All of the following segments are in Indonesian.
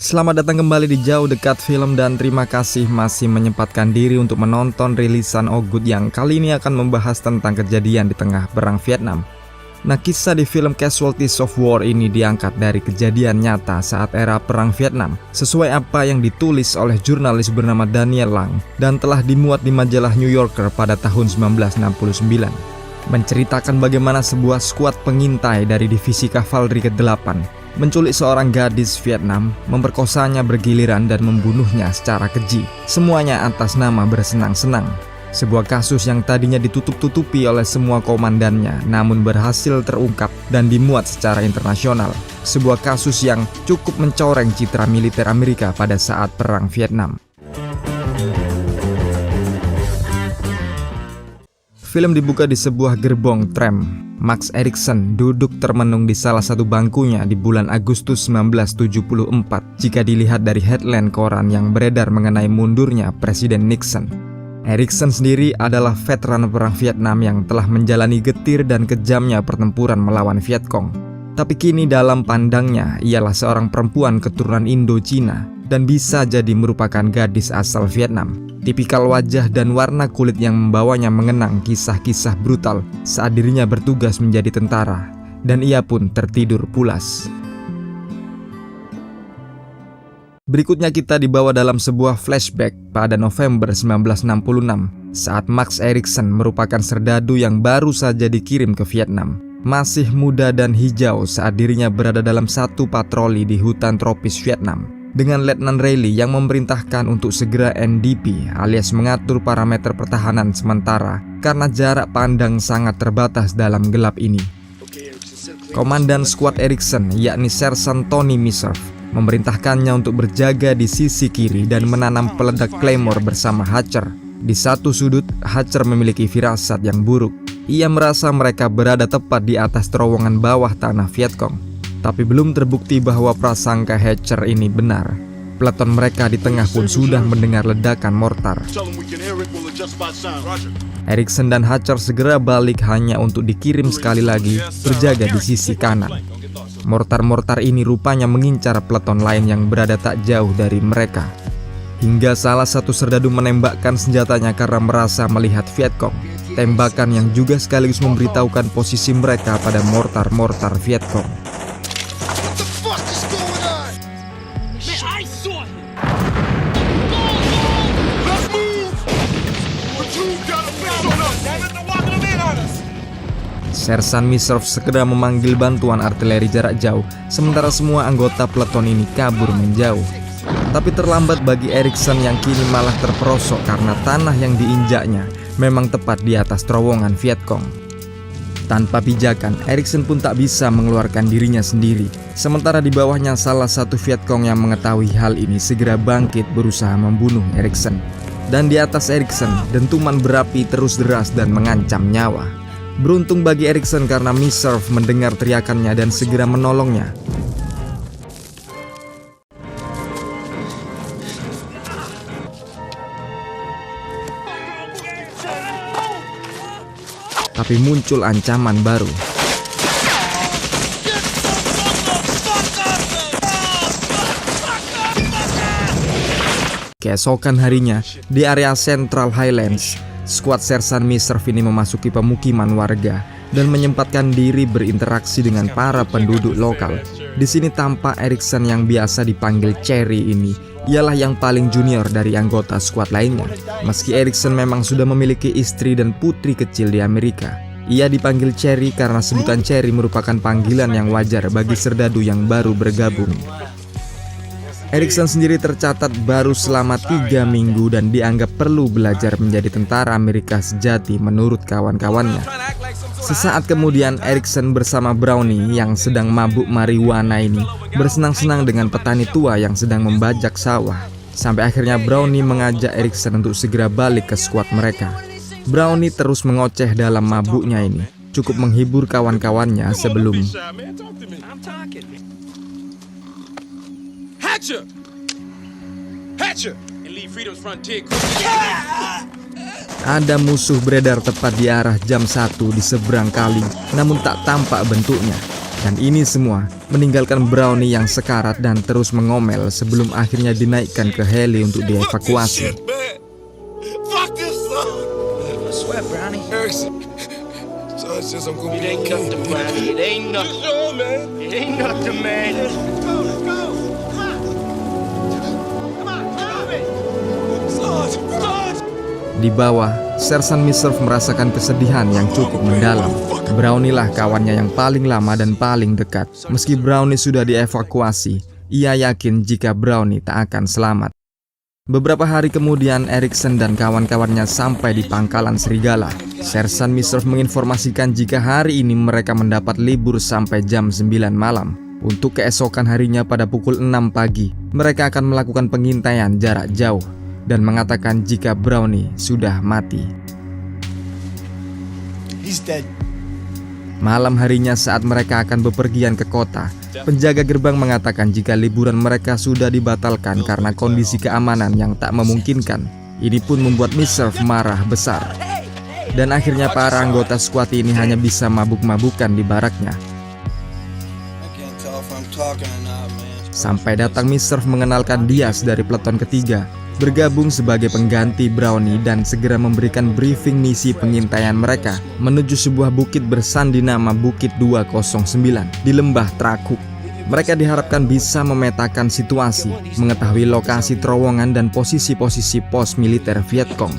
Selamat datang kembali di Jauh Dekat Film dan terima kasih masih menyempatkan diri untuk menonton rilisan Ogood yang kali ini akan membahas tentang kejadian di tengah Perang Vietnam. Nah, kisah di film Casualties of War ini diangkat dari kejadian nyata saat era Perang Vietnam, sesuai apa yang ditulis oleh jurnalis bernama Daniel Lang dan telah dimuat di majalah New Yorker pada tahun 1969. Menceritakan bagaimana sebuah skuad pengintai dari divisi kavaleri ke-8 menculik seorang gadis Vietnam, memperkosanya bergiliran dan membunuhnya secara keji. Semuanya atas nama bersenang-senang. Sebuah kasus yang tadinya ditutup-tutupi oleh semua komandannya, namun berhasil terungkap dan dimuat secara internasional. Sebuah kasus yang cukup mencoreng citra militer Amerika pada saat Perang Vietnam. Film dibuka di sebuah gerbong tram. Max Erikson duduk termenung di salah satu bangkunya di bulan Agustus 1974 jika dilihat dari headline koran yang beredar mengenai mundurnya Presiden Nixon. Erikson sendiri adalah veteran Perang Vietnam yang telah menjalani getir dan kejamnya pertempuran melawan Vietcong. Tapi kini dalam pandangnya ialah seorang perempuan keturunan Indo-Cina dan bisa jadi merupakan gadis asal Vietnam. Tipikal wajah dan warna kulit yang membawanya mengenang kisah-kisah brutal saat dirinya bertugas menjadi tentara, dan ia pun tertidur pulas. Berikutnya kita dibawa dalam sebuah flashback pada November 1966 saat Max Erikson merupakan serdadu yang baru saja dikirim ke Vietnam. Masih muda dan hijau saat dirinya berada dalam satu patroli di hutan tropis Vietnam dengan Letnan Riley yang memerintahkan untuk segera NDP alias mengatur parameter pertahanan sementara karena jarak pandang sangat terbatas dalam gelap ini. Komandan skuad Erikson yakni Sersan Tony Miserv memerintahkannya untuk berjaga di sisi kiri dan menanam peledak Claymore bersama Hatcher. Di satu sudut, Hatcher memiliki firasat yang buruk. Ia merasa mereka berada tepat di atas terowongan bawah tanah Vietcong. Tapi belum terbukti bahwa prasangka Hatcher ini benar. Peleton mereka di tengah pun sudah mendengar ledakan mortar. Erikson dan Hatcher segera balik hanya untuk dikirim sekali lagi berjaga di sisi kanan. Mortar-mortar ini rupanya mengincar peleton lain yang berada tak jauh dari mereka. Hingga salah satu serdadu menembakkan senjatanya karena merasa melihat Vietcong. Tembakan yang juga sekaligus memberitahukan posisi mereka pada mortar-mortar Vietcong. Sersan Miserv segera memanggil bantuan artileri jarak jauh, sementara semua anggota peleton ini kabur menjauh. Tapi terlambat bagi Erikson yang kini malah terperosok karena tanah yang diinjaknya memang tepat di atas terowongan Vietcong. Tanpa pijakan, Erikson pun tak bisa mengeluarkan dirinya sendiri. Sementara di bawahnya salah satu Vietcong yang mengetahui hal ini segera bangkit berusaha membunuh Erikson. Dan di atas Erikson, dentuman berapi terus deras dan mengancam nyawa. Beruntung bagi Erikson karena Miserv mendengar teriakannya dan segera menolongnya. Tapi muncul ancaman baru. Keesokan harinya, di area Central Highlands, skuad Sersan Miserv ini memasuki pemukiman warga dan menyempatkan diri berinteraksi dengan para penduduk lokal. Di sini tampak Erikson yang biasa dipanggil Cherry ini ialah yang paling junior dari anggota skuad lainnya. Meski Erikson memang sudah memiliki istri dan putri kecil di Amerika, ia dipanggil Cherry karena sebutan Cherry merupakan panggilan yang wajar bagi serdadu yang baru bergabung. Erikson sendiri tercatat baru selama 3 minggu dan dianggap perlu belajar menjadi tentara Amerika sejati menurut kawan-kawannya. Sesaat kemudian Erikson bersama Brownie yang sedang mabuk marijuana ini bersenang-senang dengan petani tua yang sedang membajak sawah. Sampai akhirnya Brownie mengajak Erikson untuk segera balik ke skuad mereka. Brownie terus mengoceh dalam mabuknya ini, cukup menghibur kawan-kawannya sebelum ada musuh beredar tepat di arah jam 1 di seberang kali, namun tak tampak bentuknya. Dan ini semua meninggalkan Brownie yang sekarat dan terus mengomel sebelum akhirnya dinaikkan ke heli untuk dievakuasi. Di bawah, Sersan Miserv merasakan kesedihan yang cukup mendalam. Brownie lah kawannya yang paling lama dan paling dekat. Meski Brownie sudah dievakuasi, ia yakin jika Brownie tak akan selamat. Beberapa hari kemudian, Erikson dan kawan-kawannya sampai di pangkalan serigala. Sersan Miserv menginformasikan jika hari ini mereka mendapat libur sampai jam 9 malam. Untuk keesokan harinya pada pukul 6 pagi, mereka akan melakukan pengintaian jarak jauh dan mengatakan jika Brownie sudah mati. Malam harinya saat mereka akan bepergian ke kota, penjaga gerbang mengatakan jika liburan mereka sudah dibatalkan karena kondisi keamanan yang tak memungkinkan. Ini pun membuat Miserv marah besar. Dan akhirnya para anggota skuad ini hanya bisa mabuk-mabukan di baraknya. Sampai datang Miserv mengenalkan Diaz dari peleton ketiga, bergabung sebagai pengganti Brownie dan segera memberikan briefing misi pengintaian mereka menuju sebuah bukit bersandi nama Bukit 209 di lembah Trakuk. Mereka diharapkan bisa memetakan situasi, mengetahui lokasi terowongan dan posisi-posisi pos militer Vietcong.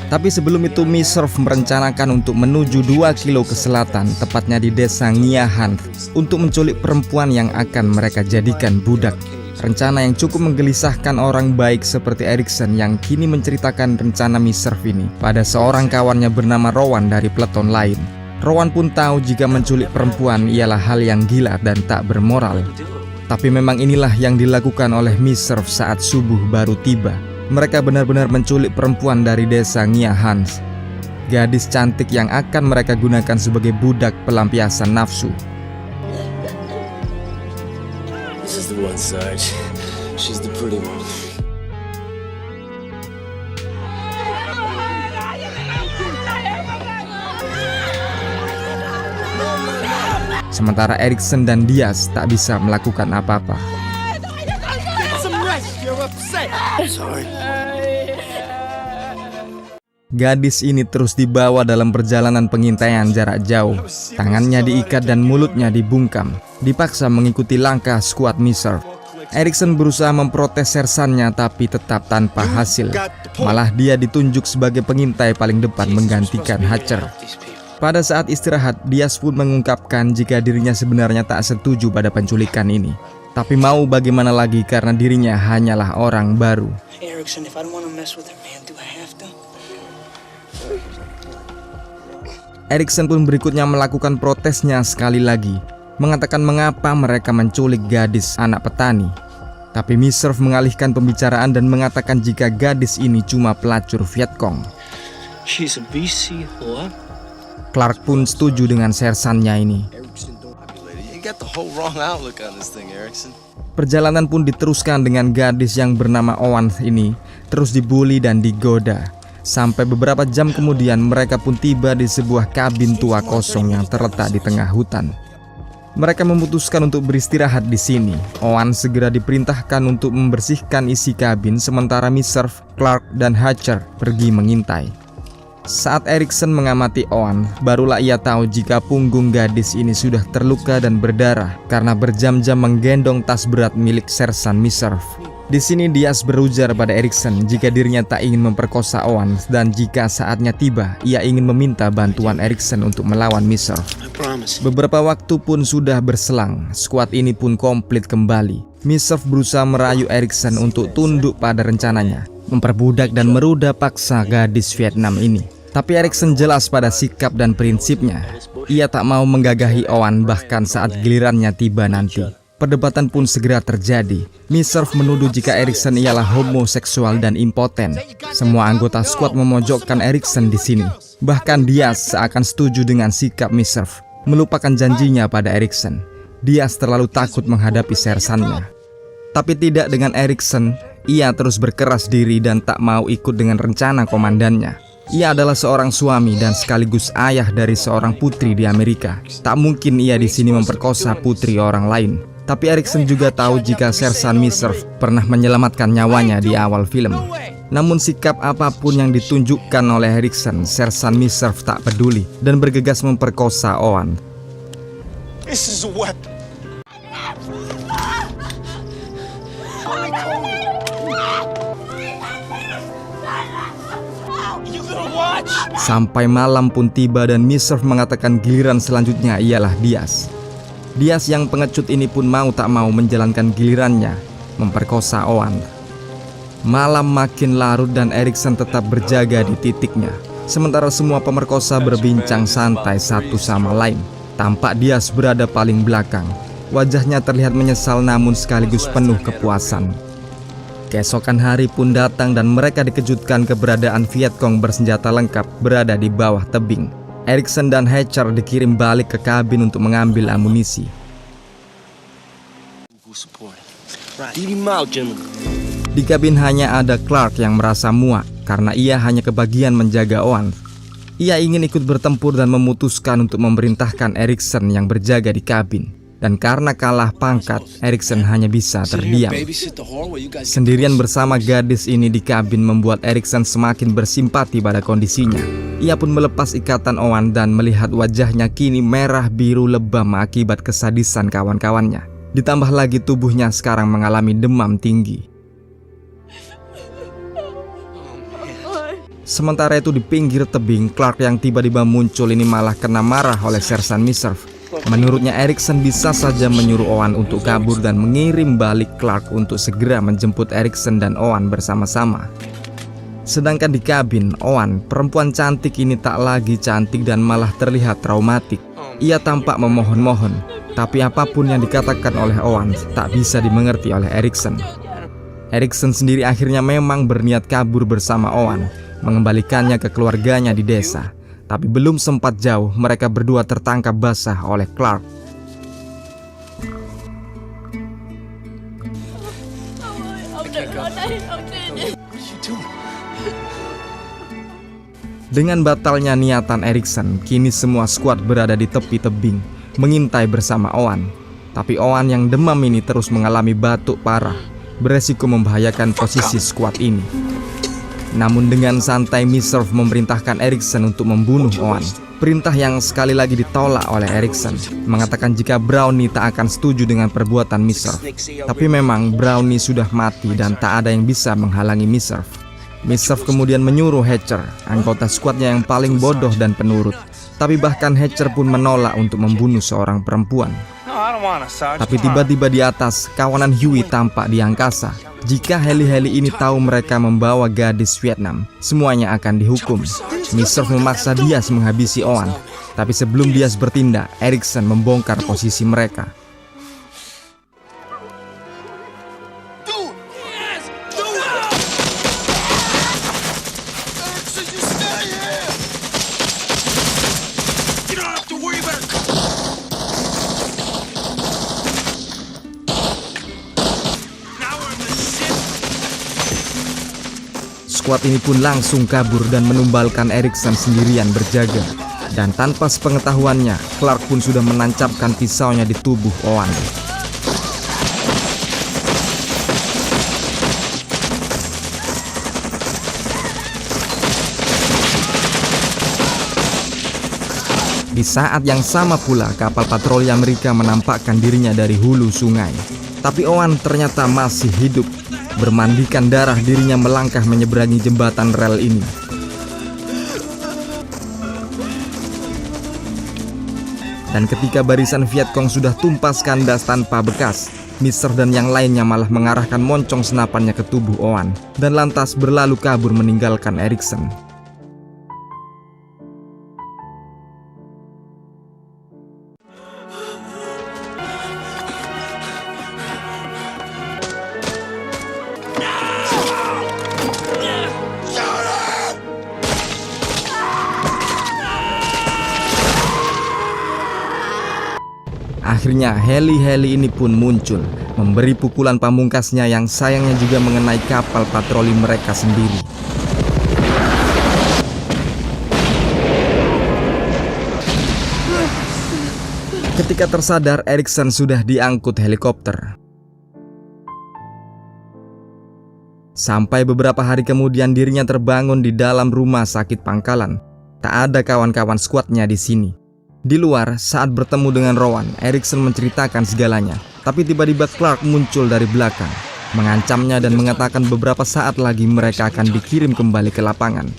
Tapi sebelum itu Miserv merencanakan untuk menuju 2 kilo ke selatan, tepatnya di desa Nghia Han, untuk menculik perempuan yang akan mereka jadikan budak. Rencana yang cukup menggelisahkan orang baik seperti Erikson yang kini menceritakan rencana Miserv ini pada seorang kawannya bernama Rowan dari peleton lain. Rowan pun tahu jika menculik perempuan ialah hal yang gila dan tak bermoral. Tapi memang inilah yang dilakukan oleh Miserv saat subuh baru tiba. Mereka benar-benar menculik perempuan dari desa Nghia Han, gadis cantik yang akan mereka gunakan sebagai budak pelampiasan nafsu. This is the one side. She's the pretty one. Sementara Erikson dan Diaz tak bisa melakukan apa-apa. Gadis ini terus dibawa dalam perjalanan pengintaian jarak jauh. Tangannya diikat dan mulutnya dibungkam, dipaksa mengikuti langkah skuad Miserv. Erikson berusaha memprotes sersannya tapi tetap tanpa hasil. Malah dia ditunjuk sebagai pengintai paling depan menggantikan Hatcher. Pada saat istirahat, Diaz pun mengungkapkan jika dirinya sebenarnya tak setuju pada penculikan ini. Tapi mau bagaimana lagi karena dirinya hanyalah orang baru. Erikson pun berikutnya melakukan protesnya sekali lagi, mengatakan mengapa mereka menculik gadis anak petani. Tapi Miserv mengalihkan pembicaraan dan mengatakan jika gadis ini cuma pelacur Vietcong. Clark pun setuju dengan sersannya ini. Perjalanan pun diteruskan dengan gadis yang bernama Owen ini terus dibully dan digoda. Sampai beberapa jam kemudian mereka pun tiba di sebuah kabin tua kosong yang terletak di tengah hutan. Mereka memutuskan untuk beristirahat di sini. Owen segera diperintahkan untuk membersihkan isi kabin sementara Miserv, Clark, dan Hatcher pergi mengintai. Saat Erikson mengamati Owen, barulah ia tahu jika punggung gadis ini sudah terluka dan berdarah karena berjam-jam menggendong tas berat milik sersan Miserv. Di sini Diaz berujar pada Erikson jika dirinya tak ingin memperkosa Owen dan jika saatnya tiba, ia ingin meminta bantuan Erikson untuk melawan Miserv. Beberapa waktu pun sudah berselang, skuad ini pun komplit kembali. Miserv berusaha merayu Erikson untuk tunduk pada rencananya, memperbudak dan meruda paksa gadis Vietnam ini. Tapi Erikson jelas pada sikap dan prinsipnya. Ia tak mau menggagahi Owen bahkan saat gilirannya tiba nanti. Perdebatan pun segera terjadi. Miserv menuduh jika Erikson ialah homoseksual dan impoten. Semua anggota skuad memojokkan Erikson di sini. Bahkan Diaz seakan setuju dengan sikap Miserv, melupakan janjinya pada Erikson. Diaz terlalu takut menghadapi sersannya. Tapi tidak dengan Erikson. Ia terus berkeras diri dan tak mau ikut dengan rencana komandannya. Ia adalah seorang suami dan sekaligus ayah dari seorang putri di Amerika. Tak mungkin ia di sini memperkosa putri orang lain. Tapi Erikson juga tahu jika Sersan Miserv pernah menyelamatkan nyawanya di awal film. Namun sikap apapun yang ditunjukkan oleh Erikson, Sersan Miserv tak peduli dan bergegas memperkosa Owen. This is a weapon. Sampai malam pun tiba dan Miserv mengatakan giliran selanjutnya ialah Diaz. Diaz yang pengecut ini pun mau tak mau menjalankan gilirannya, memperkosa Owen. Malam makin larut dan Erikson tetap berjaga di titiknya. Sementara semua pemerkosa berbincang santai satu sama lain. Tampak Diaz berada paling belakang. Wajahnya terlihat menyesal namun sekaligus penuh kepuasan. Keesokan hari pun datang dan mereka dikejutkan keberadaan Vietcong bersenjata lengkap berada di bawah tebing. Erikson dan Hatcher dikirim balik ke kabin untuk mengambil amunisi. Di kabin hanya ada Clark yang merasa muak karena ia hanya kebagian menjaga Owen. Ia ingin ikut bertempur dan memutuskan untuk memerintahkan Erikson yang berjaga di kabin. Dan karena kalah pangkat, Erikson hanya bisa terdiam. Sendirian bersama gadis ini di kabin membuat Erikson semakin bersimpati pada kondisinya. Ia pun melepas ikatan Owen dan melihat wajahnya kini merah biru lebam akibat kesadisan kawan-kawannya. Ditambah lagi tubuhnya sekarang mengalami demam tinggi. Sementara itu di pinggir tebing, Clark yang tiba-tiba muncul ini malah kena marah oleh Sersan Miserv. Menurutnya Erikson bisa saja menyuruh Owen untuk kabur dan mengirim balik Clark untuk segera menjemput Erikson dan Owen bersama-sama. Sedangkan di kabin, Owen, perempuan cantik ini tak lagi cantik dan malah terlihat traumatik. Ia tampak memohon-mohon, tapi apapun yang dikatakan oleh Owen tak bisa dimengerti oleh Erikson. Erikson sendiri akhirnya memang berniat kabur bersama Owen, mengembalikannya ke keluarganya di desa. Tapi belum sempat jauh, mereka berdua tertangkap basah oleh Clark. Dengan batalnya niatan Erikson, kini semua skuad berada di tepi tebing, mengintai bersama Owen. Tapi Owen yang demam ini terus mengalami batuk parah, beresiko membahayakan posisi skuad ini. Namun dengan santai Miserv memerintahkan Erikson untuk membunuh Owen. Perintah yang sekali lagi ditolak oleh Erikson, mengatakan jika Brownie tak akan setuju dengan perbuatan Miserv. Tapi memang Brownie sudah mati dan tak ada yang bisa menghalangi Miserv. Miserv kemudian menyuruh Hatcher, anggota skuadnya yang paling bodoh dan penurut. Tapi bahkan Hatcher pun menolak untuk membunuh seorang perempuan. Tapi tiba-tiba di atas, kawanan Huey tampak di angkasa. Jika heli-heli ini tahu mereka membawa gadis Vietnam, semuanya akan dihukum. Miserv memaksa Diaz menghabisi Owen. Tapi sebelum Diaz bertindak, Erikson membongkar posisi mereka. Skuad ini pun langsung kabur dan menumbalkan Erikson sendirian berjaga. Dan tanpa sepengetahuannya, Clark pun sudah menancapkan pisaunya di tubuh Owen. Di saat yang sama pula, kapal patroli Amerika menampakkan dirinya dari hulu sungai. Tapi Owen ternyata masih hidup. Bermandikan darah, dirinya melangkah menyeberangi jembatan rel ini. Dan ketika barisan Vietcong sudah tumpas kandas tanpa bekas, Miserv dan yang lainnya malah mengarahkan moncong senapannya ke tubuh Owen dan lantas berlalu kabur meninggalkan Erikson. Akhirnya heli-heli ini pun muncul, memberi pukulan pamungkasnya yang sayangnya juga mengenai kapal patroli mereka sendiri. Ketika tersadar, Erikson sudah diangkut helikopter. Sampai beberapa hari kemudian dirinya terbangun di dalam rumah sakit pangkalan. Tak ada kawan-kawan skuadnya di sini. Di luar, saat bertemu dengan Rowan, Erikson menceritakan segalanya. Tapi tiba-tiba Clark muncul dari belakang, mengancamnya dan mengatakan beberapa saat lagi mereka akan dikirim kembali ke lapangan.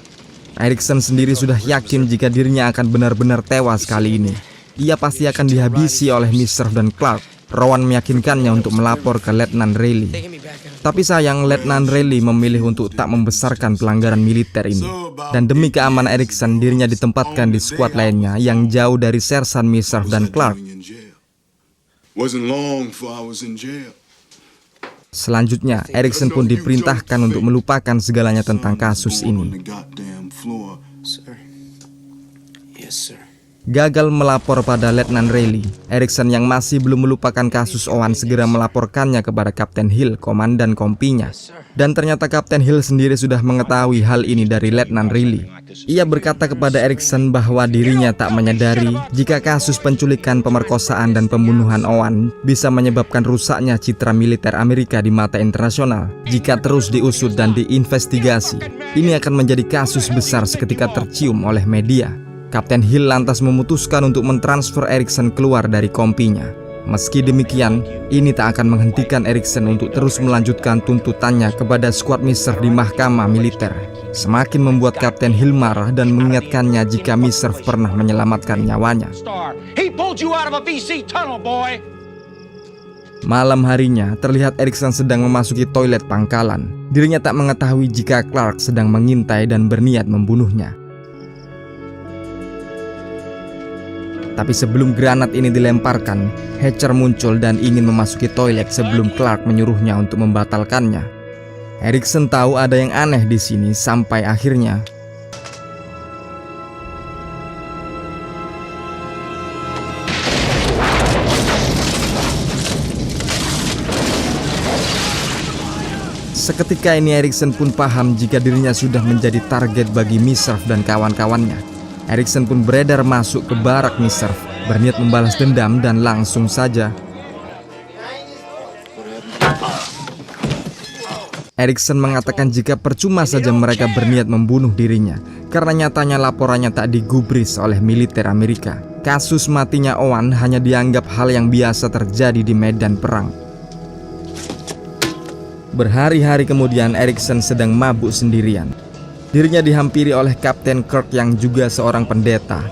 Erikson sendiri sudah yakin jika dirinya akan benar-benar tewas kali ini. Ia pasti akan dihabisi oleh Mr. dan Clark. Rowan meyakinkannya untuk melapor ke Letnan Reilly. Tapi sayang, Letnan Reilly memilih untuk tak membesarkan pelanggaran militer ini. Dan demi keamanan Erikson, dirinya ditempatkan di skuad lainnya yang jauh dari Sersan Mr. dan Clark. Selanjutnya, Erikson pun diperintahkan untuk melupakan segalanya tentang kasus ini. Sir. Yes, sir. Gagal melapor pada Letnan Reilly, Erikson yang masih belum melupakan kasus Owen segera melaporkannya kepada Kapten Hill, komandan kompinya. Dan ternyata Kapten Hill sendiri sudah mengetahui hal ini dari Letnan Reilly. Ia berkata kepada Erikson bahwa dirinya tak menyadari jika kasus penculikan, pemerkosaan, dan pembunuhan Owen bisa menyebabkan rusaknya citra militer Amerika di mata internasional. Jika terus diusut dan diinvestigasi, ini akan menjadi kasus besar seketika tercium oleh media. Kapten Hill lantas memutuskan untuk mentransfer Erikson keluar dari kompinya. Meski demikian, ini tak akan menghentikan Erikson untuk terus melanjutkan tuntutannya kepada skuad Mr. di mahkamah militer. Semakin membuat Kapten Hill marah dan mengingatkannya jika Mr. pernah menyelamatkan nyawanya. Malam harinya, terlihat Erikson sedang memasuki toilet pangkalan. Dirinya tak mengetahui jika Clark sedang mengintai dan berniat membunuhnya. Tapi sebelum granat ini dilemparkan, Hatcher muncul dan ingin memasuki toilet sebelum Clark menyuruhnya untuk membatalkannya. Erikson tahu ada yang aneh di sini sampai akhirnya seketika ini Erikson pun paham jika dirinya sudah menjadi target bagi Miserv dan kawan-kawannya. Erikson pun beredar masuk ke barak Miserv, berniat membalas dendam dan langsung saja Erikson mengatakan jika percuma saja mereka berniat membunuh dirinya karena nyatanya laporannya tak digubris oleh militer Amerika. Kasus matinya Owen hanya dianggap hal yang biasa terjadi di medan perang. Berhari-hari kemudian Erikson sedang mabuk sendirian. Dirinya dihampiri oleh Kapten Kirk yang juga seorang pendeta.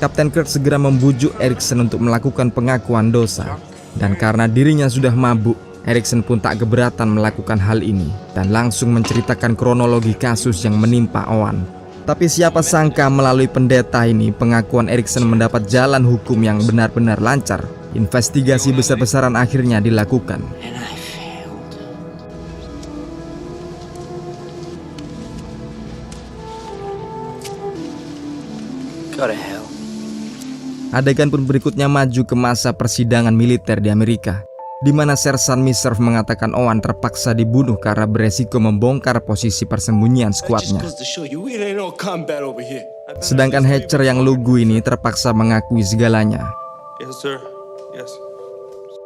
Kapten Kirk segera membujuk Erikson untuk melakukan pengakuan dosa. Dan karena dirinya sudah mabuk, Erikson pun tak keberatan melakukan hal ini dan langsung menceritakan kronologi kasus yang menimpa Owen. Tapi siapa sangka melalui pendeta ini pengakuan Erikson mendapat jalan hukum yang benar-benar lancar. Investigasi besar-besaran akhirnya dilakukan. Adegan pun berikutnya maju ke masa persidangan militer di Amerika, di mana Sersan Miserv mengatakan Owen terpaksa dibunuh karena beresiko membongkar posisi persembunyian skuadnya. Sedangkan Hatcher yang lugu ini terpaksa mengakui segalanya.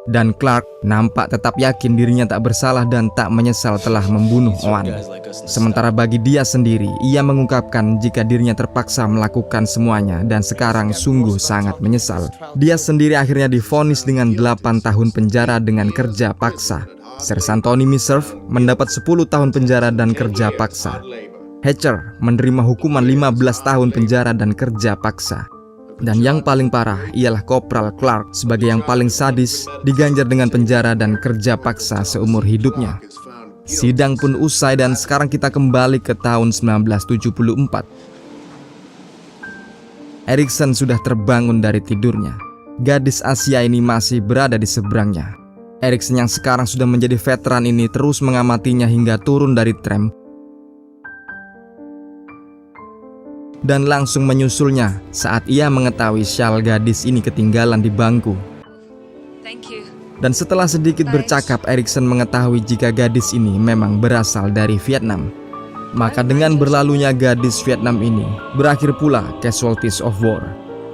Dan Clark nampak tetap yakin dirinya tak bersalah dan tak menyesal telah membunuh Owen. Sementara bagi dia sendiri, ia mengungkapkan jika dirinya terpaksa melakukan semuanya dan sekarang sungguh sangat menyesal. Dia sendiri akhirnya divonis dengan 8 tahun penjara dengan kerja paksa. Sersan Tony Miserv mendapat 10 tahun penjara dan kerja paksa. Hatcher menerima hukuman 15 tahun penjara dan kerja paksa. Dan yang paling parah ialah Kopral Clark sebagai yang paling sadis diganjar dengan penjara dan kerja paksa seumur hidupnya. Sidang pun usai dan sekarang kita kembali ke tahun 1974. Erikson sudah terbangun dari tidurnya. Gadis Asia ini masih berada di seberangnya. Erikson yang sekarang sudah menjadi veteran ini terus mengamatinya hingga turun dari tram dan langsung menyusulnya saat ia mengetahui syal gadis ini ketinggalan di bangku. Dan setelah sedikit bercakap, Erikson mengetahui jika gadis ini memang berasal dari Vietnam. Maka dengan berlalunya gadis Vietnam ini, berakhir pula casualties of war.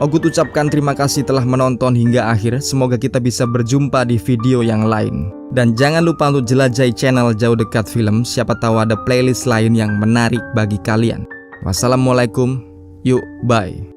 Ogut ucapkan terima kasih telah menonton hingga akhir. Semoga kita bisa berjumpa di video yang lain. Dan jangan lupa untuk jelajahi channel Jauh Dekat Film. Siapa tahu ada playlist lain yang menarik bagi kalian. Wassalamualaikum. Yuk, bye.